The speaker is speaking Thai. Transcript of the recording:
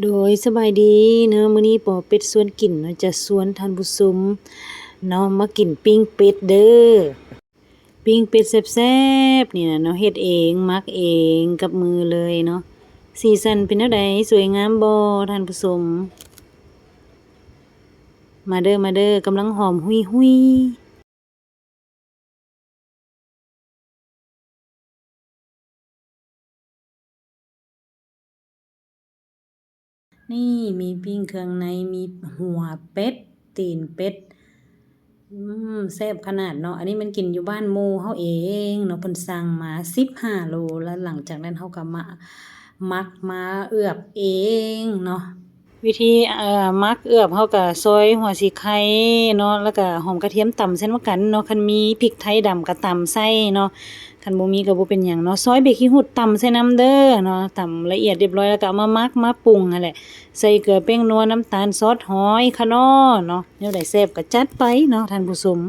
โดยสบายดีเนาะมื้อนี้ปอเป็ดชวนกินเนาะจะชวนท่านผู้ชมเนาะมากินปิ้งเป็ดเด้อปิ้งเป็ดแซ่บๆนี่น่ะเนาะเฮ็ดเองมักเองกับมือเลยเนาะสีสันเป็นแนวใดสวยงามบ่ท่านผู้ชมมาเด้อกำลังหอมหุยๆนี่มีปิ้งเครื่องในมีหัวเป็ดตีนเป็ด แซ่บขนาดเนาะอันนี้มันกินอยู่บ้านหมู่เฮาเองเนาะเพิ่นสั่งมา15โลแล้วหลังจากนั้นเฮาก็มามักมาเอือบเองเนาะวิธีมักเอือบเฮาก็ซอยหัวสิไข่เนาะแล้วก็หอมกระเทียมตำใส่นำกันเนาะคันมีพริกไทยดำก็ตำใส่เนาะคันบ่มีก็บ่เป็นหยังเนาะซอยเบกขี้หูดตำใส่นำเด้อเนาะตำละเอียดเรียบร้อยแล้วก็เอามามักมาปรุงนั่นแหละใส่เกลือแป้งนัวน้ำตาลซอสหอยคะน้อเนาะแนวใดแซ่บก็จัดไปเนาะท่านผู้ชม